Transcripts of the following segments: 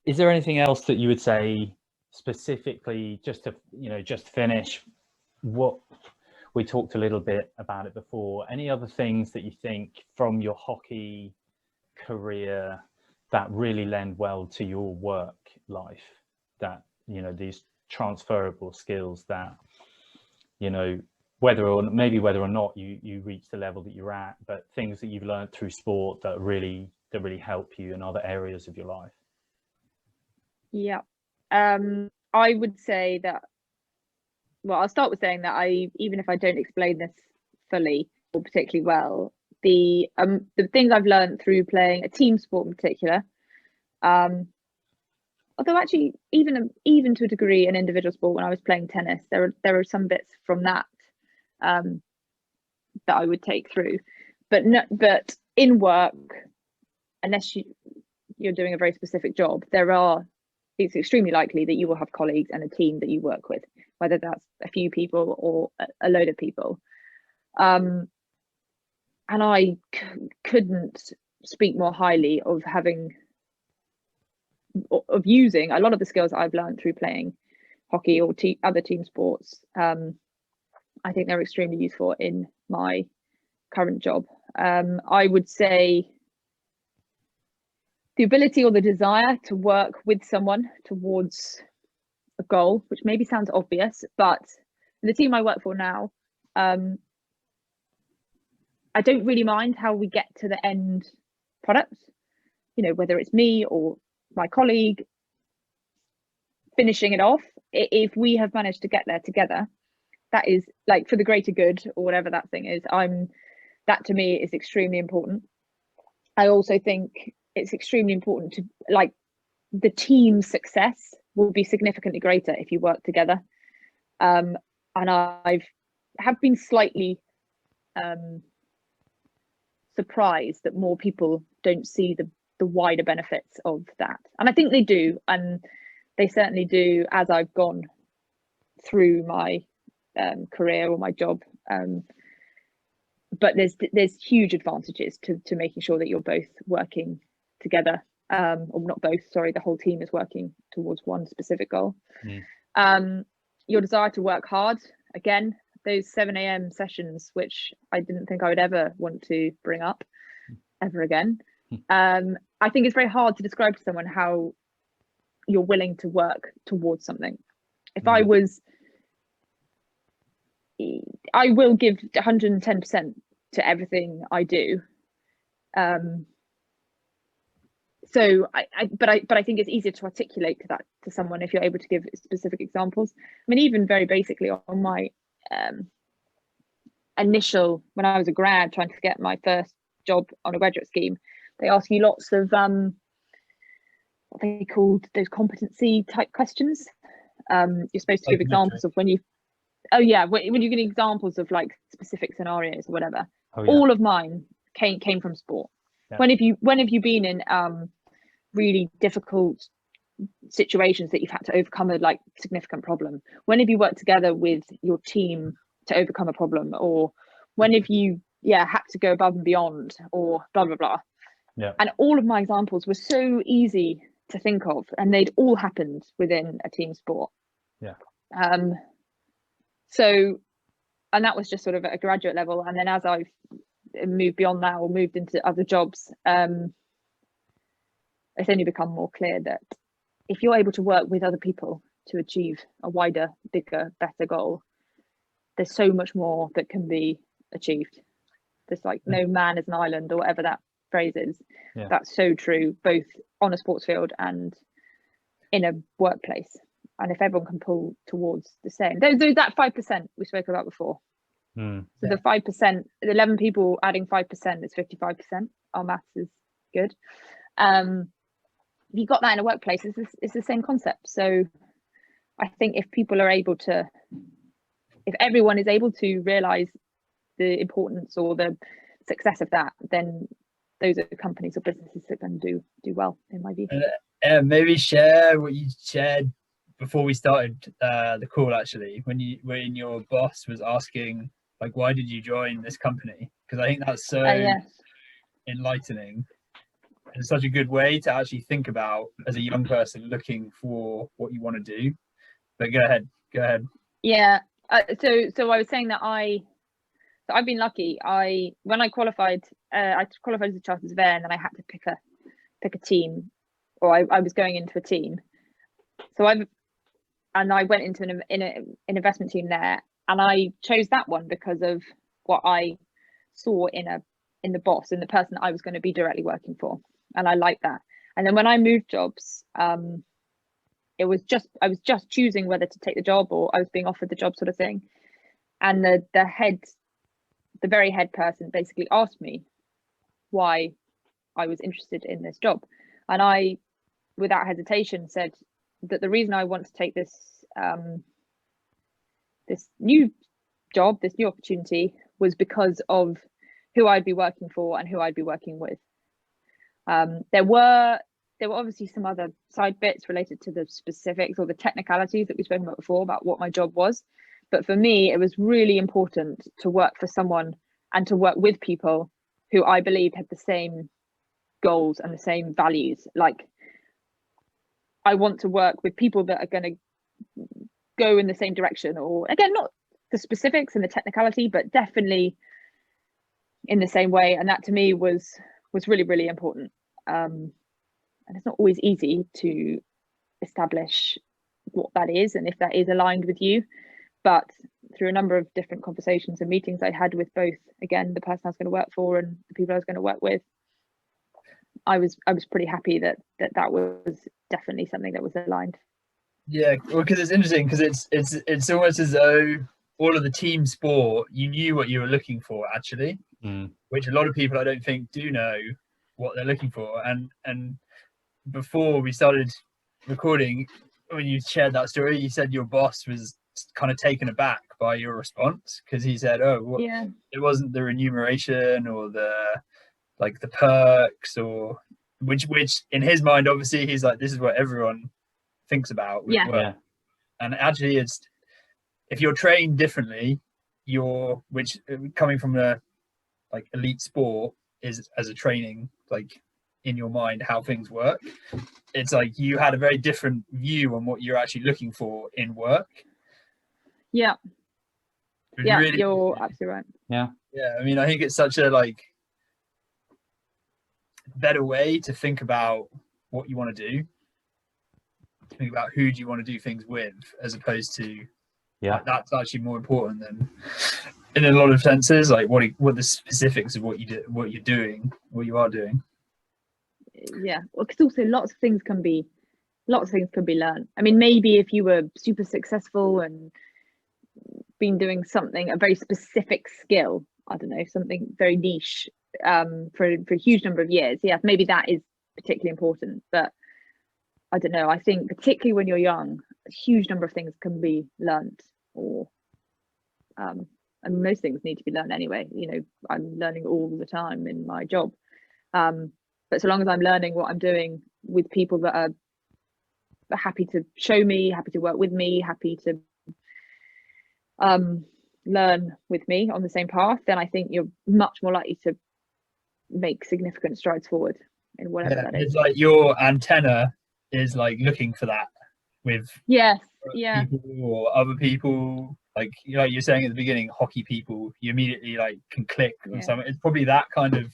Is there anything else that you would say specifically, just to finish? What we talked a little bit about it before. Any other things that you think from your hockey career that really lend well to your work life, that these transferable skills that whether or not you reach the level that you're at, but things that you've learned through sport that really help you in other areas of your life? Yeah, I would say that, well, I'll start with saying that even if I don't explain this fully or particularly well, the things I've learned through playing a team sport in particular, although actually even to a degree an individual sport, when I was playing tennis, there are some bits from that that I would take through, but in work, unless you're doing a very specific job, it's extremely likely that you will have colleagues and a team that you work with, whether that's a few people or a load of people. And I couldn't speak more highly of using a lot of the skills I've learned through playing hockey or other team sports. I think they're extremely useful in my current job. I would say the ability or the desire to work with someone towards a goal, which maybe sounds obvious, but in the team I work for now, I don't really mind how we get to the end product, whether it's me or my colleague finishing it off. If we have managed to get there together, that is like for the greater good, or whatever that thing is. That to me is extremely important. I also think it's extremely important to, like, the team success will be significantly greater if you work together. And I have been slightly surprised that more people don't see the wider benefits of that. And I think they do, and they certainly do as I've gone through my career or my job. But there's huge advantages to making sure that you're both working together, or not both, sorry, the whole team is working towards one specific goal. Your desire to work hard, again, those 7 a.m. sessions, which I didn't think I would ever want to bring up ever again. I think it's very hard to describe to someone how you're willing to work towards something. If I will give 110% to everything I do. So but I think it's easier to articulate to someone if you're able to give specific examples. I mean, even very basically on my initial, when I was a grad trying to get my first job on a graduate scheme, they ask you lots of what they called those competency type questions. You're supposed to give examples of when you give examples of like specific scenarios or whatever. All of mine came from sport. When have you been in really difficult situations that you've had to overcome a like significant problem? When have you worked together with your team to overcome a problem? Or when have you had to go above and beyond, or blah blah blah? And all of my examples were so easy to think of, and they'd all happened within a team sport. So, and that was just sort of at a graduate level. And then as I've moved beyond that or moved into other jobs, it's only become more clear that if you're able to work with other people to achieve a wider, bigger, better goal, there's so much more that can be achieved. There's like no man is an island, or whatever that phrase is. That's so true, both on a sports field and in a workplace. And if everyone can pull towards the same, there's that 5% we spoke about before. So the 5%, the 11 people adding 5% is 55%. Our maths is good. If you got that in a workplace, it's the same concept. So I think if everyone is able to realize the importance or the success of that, then those are companies or businesses that can do well, in my view. Maybe share what you shared before we started the call, actually, when your boss was asking, like, why did you join this company? Because I think that's so enlightening. It's such a good way to actually think about as a young person looking for what you want to do. But go ahead. Yeah. So I was saying that I've been lucky. When I qualified as a chartered surveyor, and then I had to pick a team, or I was going into a team. So I went into an investment team there, and I chose that one because of what I saw in the boss and the person I was going to be directly working for, and I liked that. And then when I moved jobs, I was just choosing whether to take the job or I was being offered the job, sort of thing. And the very head person basically asked me why I was interested in this job, and I, without hesitation, said that the reason I want to take this this new job, this new opportunity, was because of who I'd be working for and who I'd be working with. There were obviously some other side bits related to the specifics or the technicalities that we've spoken about before about what my job was. But for me, it was really important to work for someone and to work with people who I believed had the same goals and the same values. Like, I want to work with people that are going to go in the same direction, or again, not the specifics and the technicality, but definitely in the same way. And that to me was really, really important. And it's not always easy to establish what that is and if that is aligned with you. But through a number of different conversations and meetings I had with both, again, the person I was going to work for and the people I was going to work with, I was pretty happy that was definitely something that was aligned. Yeah, well, because it's interesting, because it's almost as though all of the team sport, you knew what you were looking for, actually, which a lot of people I don't think do know what they're looking for. And before we started recording, when you shared that story, you said your boss was kind of taken aback by your response, because he said, it wasn't the remuneration or the perks, or which in his mind, obviously, he's like, this is what everyone thinks about with work. Yeah. And actually, it's, if you're trained differently, which coming from a elite sport is as a training, in your mind how things work, it's like you had a very different view on what you're actually looking for in work. Yeah, really, you're absolutely right. I mean, I think it's such a better way to think about what you want to do, to think about who do you want to do things with, as opposed to that's actually more important than, in a lot of senses, what the specifics of what you're doing, what you are doing. Yeah, well, because also lots of things can be learned. I mean, maybe if you were super successful and been doing something, a very specific skill, I don't know, something very niche, for a huge number of years, maybe that is particularly important. But I don't know, I think particularly when you're young, a huge number of things can be learned, or and most things need to be learned anyway. You know, I'm learning all the time in my job, but so long as I'm learning what I'm doing with people that are happy to show me, happy to work with me, happy to learn with me on the same path, then I think you're much more likely to make significant strides forward in whatever that is. It's like your antenna is looking for that with people or other people, like you're saying at the beginning, hockey people, you immediately can click with someone. It's probably that kind of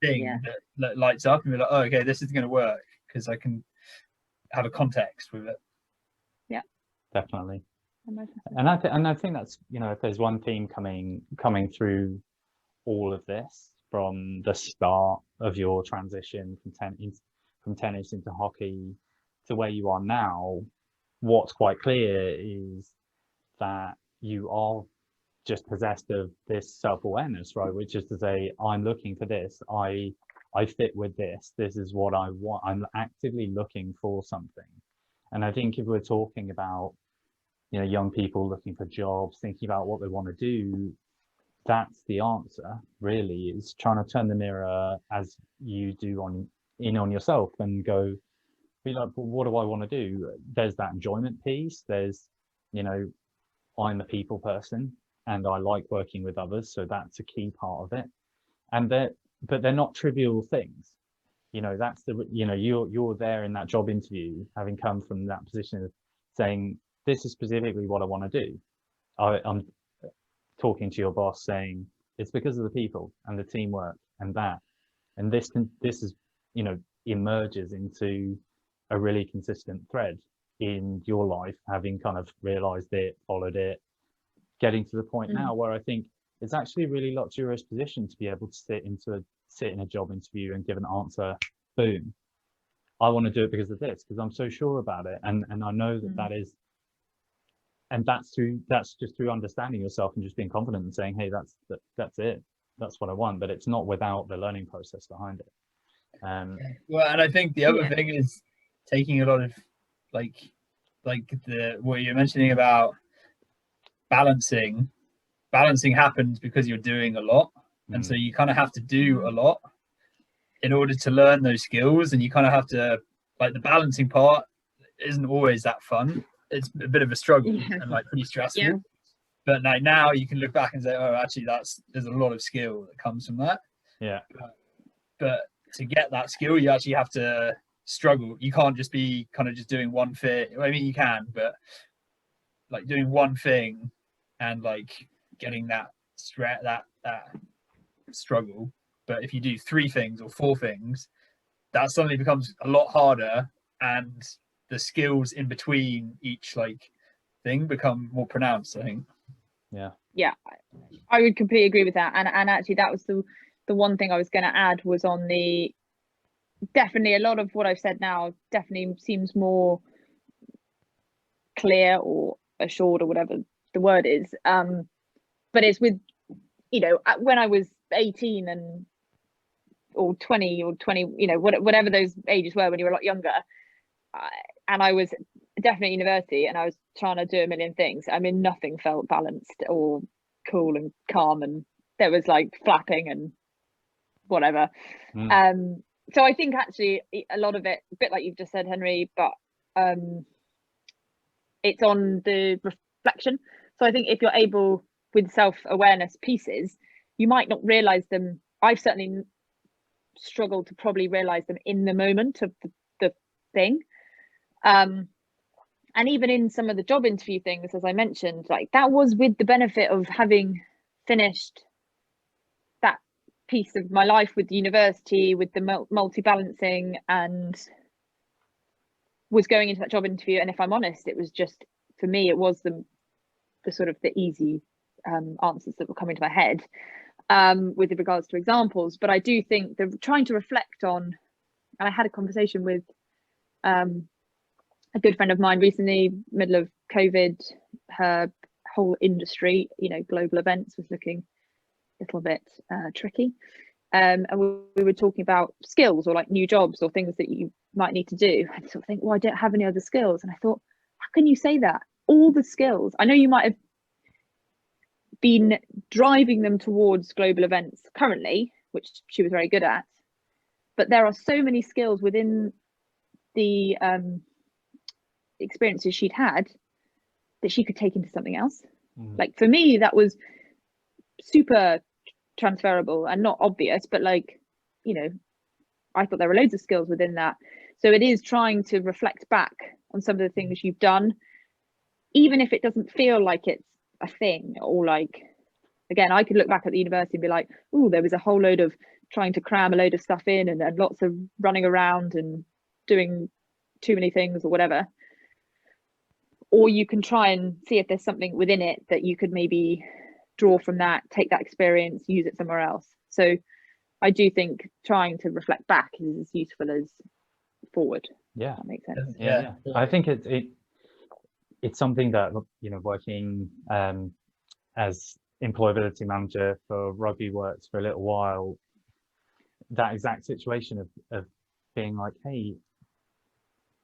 thing that lights up and be like, oh, okay, this is going to work because I can have a context with it. Definitely. And I think that's, if there's one theme coming through all of this from the start of your transition from tennis into hockey to where you are now, what's quite clear is that you are just possessed of this self-awareness, right? Which is to say, I'm looking for this, I fit with this is what I want, I'm actively looking for something. And I think if we're talking about young people looking for jobs, thinking about what they want to do, that's the answer, really, is trying to turn the mirror as you do on yourself and go, be like, well, what do I want to do? There's that enjoyment piece. There's, I'm a people person and I like working with others, so that's a key part of it. But they're not trivial things. that's you're there in that job interview, having come from that position of saying, this is specifically what I want to do. I'm talking to your boss saying, it's because of the people and the teamwork and that, and this is, emerges into a really consistent thread in your life, having kind of realized it, followed it, getting to the point now where I think it's actually a really luxurious position to be able to sit in a job interview and give an answer. Boom. I want to do it because of this, because I'm so sure about it. And I know that is, and that's just through understanding yourself and just being confident and saying, hey, that's it. That's what I want. But it's not without the learning process behind it. Well, and I think the other thing is taking a lot of like what you're mentioning about balancing happens because you're doing a lot. And so you kind of have to do a lot in order to learn those skills. And you kind of have to, like, the balancing part isn't always that fun. It's a bit of a struggle and like pretty stressful. Yeah. But like now you can look back and say, oh, actually there's a lot of skill that comes from that. Yeah. But to get that skill, you actually have to struggle. You can't just be kind of just doing one thing. I mean, you can, but like doing one thing and like getting that struggle. But if you do 3 things or 4 things, that suddenly becomes a lot harder, and the skills in between each like thing become more pronounced, I think. Yeah, I would completely agree with that. And actually that was the one thing I was going to add was on the, definitely a lot of what I've said now definitely seems more clear or assured or whatever the word is. But it's with, when I was 18 or 20, whatever those ages were when you were a lot younger, and I was definitely at university and I was trying to do a million things. I mean, nothing felt balanced or cool and calm, and there was like flapping and whatever. So I think actually a lot of it, a bit like you've just said, Henry, but it's on the reflection. So I think if you're able, with self-awareness pieces, you might not realize them. I've certainly struggled to probably realize them in the moment of the thing. And even in some of the job interview things, as I mentioned, like that was with the benefit of having finished that piece of my life with the university, with the multi-balancing, and was going into that job interview. And if I'm honest, it was just, for me, it was the sort of the easy answers that were coming to my head with regards to examples. But I do think they're trying to reflect on, and I had a conversation with a good friend of mine recently, middle of COVID, her whole industry, global events, was looking a little bit tricky. And we were talking about skills or like new jobs or things that you might need to do. I sort of think, well, I don't have any other skills. And I thought, how can you say that? All the skills. I know you might have been driving them towards global events currently, which she was very good at, but there are so many skills within the experiences she'd had that she could take into something else. Like for me, that was super transferable and not obvious, but like, I thought there were loads of skills within that. So it is trying to reflect back on some of the things you've done, even if it doesn't feel like it's a thing. Or like, again, I could look back at the university and be like, oh, there was a whole load of trying to cram a load of stuff in and lots of running around and doing too many things or whatever. Or you can try and see if there's something within it that you could maybe draw from that, take that experience, use it somewhere else. So I do think trying to reflect back is as useful as forward. Yeah, that makes sense. Yeah. I think it's something that, working as employability manager for Rugby Works for a little while, that exact situation of being like, hey,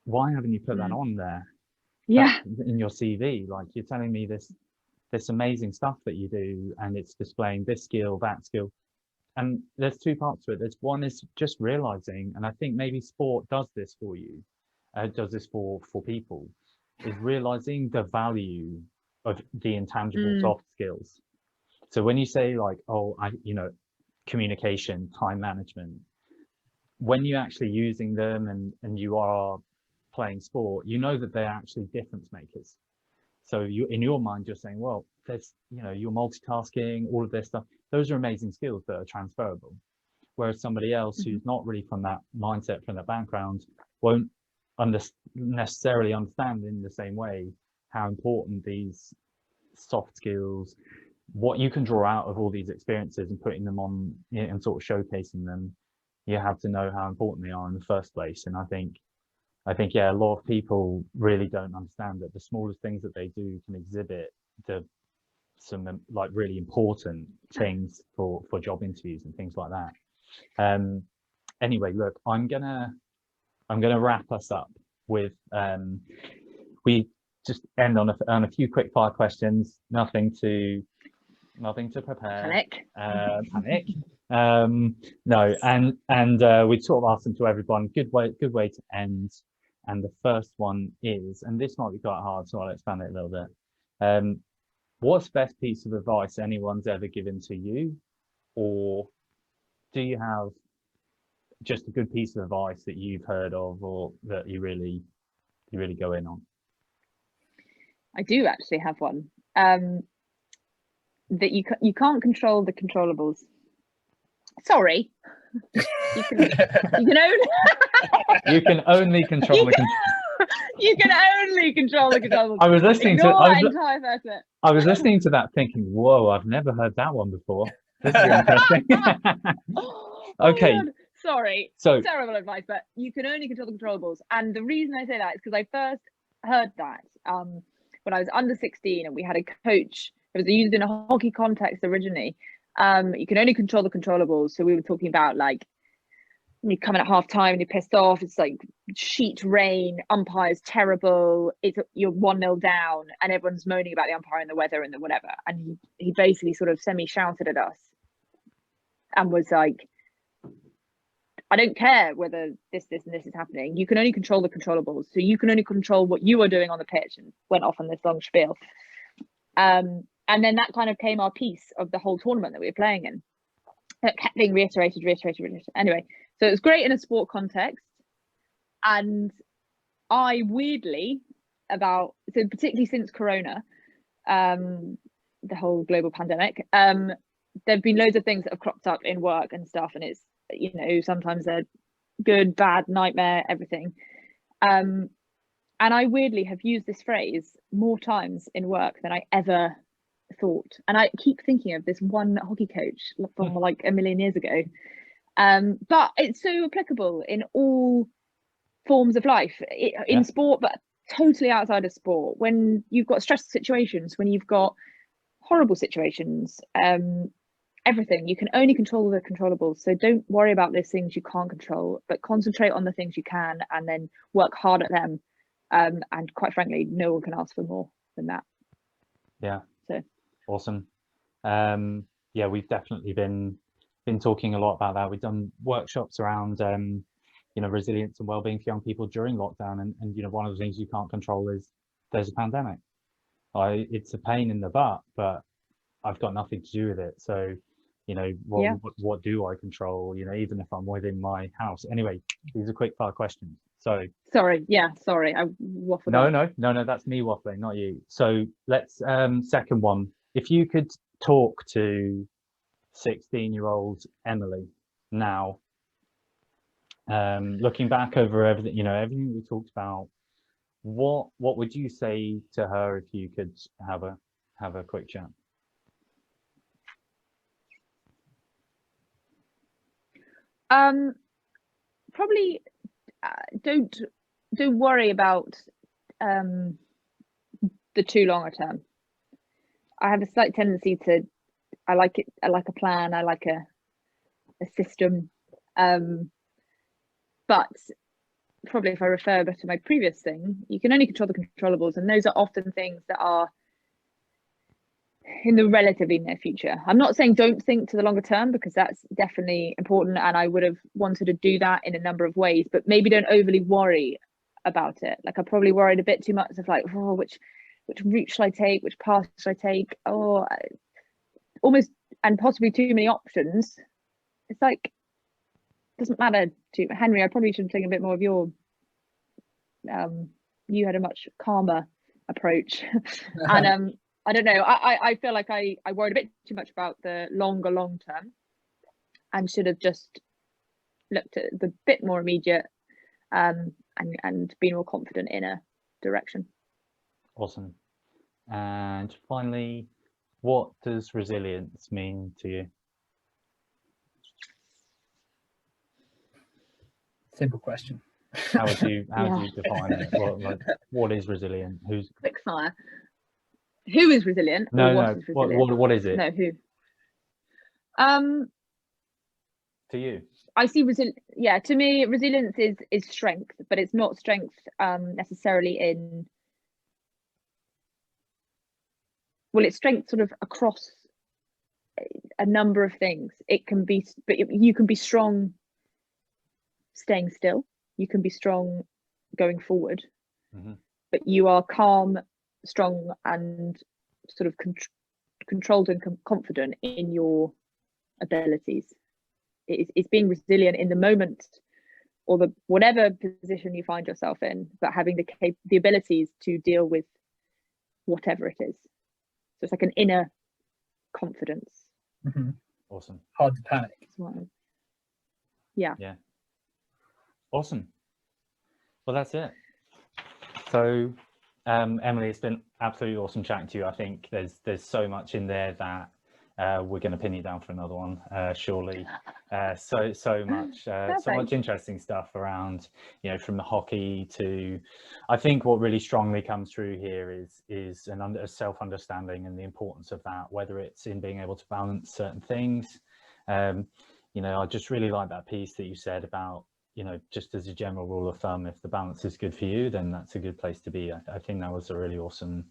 why haven't you put that on there? Yeah, in your CV, like you're telling me this amazing stuff that you do, and it's displaying this skill, that skill. And there's 2 parts to it. There's one is just realizing, and I think maybe sport does this for you, does this for people, is realizing the value of the intangible soft skills. So when you say like, oh, communication, time management, when you're actually using them and you are playing sport, you know that they're actually difference makers. So you, in your mind, you're saying, well, there's, you know, you're multitasking, all of this stuff. Those are amazing skills that are transferable. Whereas somebody else who's not really from that mindset, from that background, won't necessarily understand in the same way how important these soft skills, what you can draw out of all these experiences and putting them on, you know, and sort of showcasing them. You have to know how important they are in the first place. And I think, yeah, a lot of people really don't understand that the smallest things that they do can exhibit some like really important things for job interviews and things like that. Anyway, look, I'm gonna wrap us up with we just end on a few quick fire questions. Nothing to prepare. Panic. No, and we sort of asked them to everyone. Good way to end. And the first one is, and this might be quite hard, so I'll expand it a little bit. What's the best piece of advice anyone's ever given to you, or do you have just a good piece of advice that you've heard of, or that you really go in on? I do actually have one. That you can't control the controllables. Sorry. You can only control the you can only control the controllables. I was listening I was listening to that thinking, whoa, I've never heard that one before. This is interesting. Okay. Oh, sorry. So terrible advice, but you can only control the controllables. And the reason I say that is because I first heard that when I was under 16 and we had a coach. It was used in a hockey context originally. You can only control the controllables. So we were talking about, like, when you come in at half time and you're pissed off, it's like sheet rain, umpire's terrible, you're 1-0 down and everyone's moaning about the umpire and the weather and the whatever. And he basically sort of semi-shouted at us and was like, I don't care whether this and this is happening. You can only control the controllables. So you can only control what you are doing on the pitch, and went off on this long spiel. And then that kind of came our piece of the whole tournament that we were playing in. It kept being reiterated. Anyway, so it was great in a sport context. And I weirdly, particularly since Corona, the whole global pandemic, there've been loads of things that have cropped up in work and stuff. And it's, you know, sometimes they're good, bad, nightmare, everything. And I weirdly have used this phrase more times in work than I ever thought. And I keep thinking of this one hockey coach from like a million years ago. But it's so applicable in all forms of life, in sport, but totally outside of sport. When you've got stressful situations, when you've got horrible situations, everything, you can only control the controllables. So don't worry about those things you can't control, but concentrate on the things you can, and then work hard at them. And quite frankly, no one can ask for more than that. Yeah. So awesome. Yeah, we've definitely been talking a lot about that. We've done workshops around you know, resilience and well-being for young people during lockdown, and you know, one of the things you can't control is there's a pandemic. It's a pain in the butt, but I've got nothing to do with it. So, you know, what do I control? You know, even if I'm within my house. Anyway, these are quick fire questions. So sorry, I waffled. No, that's me waffling, not you. So let's second one. If you could talk to 16-year-old Emily now, looking back over everything, you know, everything we talked about, what would you say to her if you could have a quick chat? Probably don't worry about the too longer term. I have a slight tendency to, I like a plan, I like a system, but probably if I refer back to my previous thing, you can only control the controllables, and those are often things that are in the relatively near future. I'm not saying don't think to the longer term, because that's definitely important, and I would have wanted to do that in a number of ways, but maybe don't overly worry about it. Like, I probably worried a bit too much of like, oh, which route shall I take, which path should I take, almost, and possibly too many options. It's like, doesn't matter too. Henry, I probably should have taken a bit more of your. You had a much calmer approach, and I don't know. I feel like I worried a bit too much about the long term, and should have just looked at the bit more immediate, and been more confident in a direction. Awesome. And finally, what does resilience mean to you? Simple question. How would you define it? What is resilient? Who's quick fire? Who is resilient? No, what is resilient? What is it? No, who? To you? I see yeah, to me, resilience is strength, but it's not strength necessarily in. Well, it's strength sort of across a number of things. It can be, but you can be strong staying still. You can be strong going forward, but you are calm, strong, and sort of controlled and confident in your abilities. It's being resilient in the moment, or the whatever position you find yourself in, but having the abilities to deal with whatever it is. So it's like an inner confidence. Awesome. Hard to panic. Yeah. Awesome. Well, that's it. So Emily, it's been absolutely awesome chatting to you. I think there's so much in there that we're going to pin you down for another one, surely. So much interesting stuff around, from the hockey to, I think what really strongly comes through here is a self-understanding and the importance of that, whether it's in being able to balance certain things. I just really like that piece that you said about, just as a general rule of thumb, if the balance is good for you, then that's a good place to be. I think that was a really awesome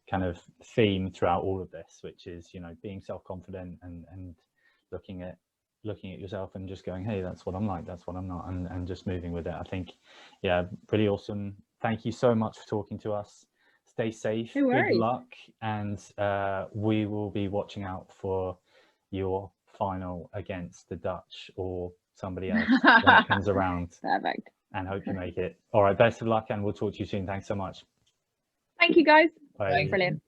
kind of theme throughout all of this, which is, being self-confident and looking at yourself and just going, hey, that's what I'm like, that's what I'm not, and just moving with it. I think, yeah, pretty awesome. Thank you so much for talking to us. Stay safe. No worries. Good luck, and we will be watching out for your final against the Dutch or somebody else when it comes around. Perfect. And hope you make it. All right, best of luck, and we'll talk to you soon. Thanks so much. Thank you, guys. Bye. Brilliant.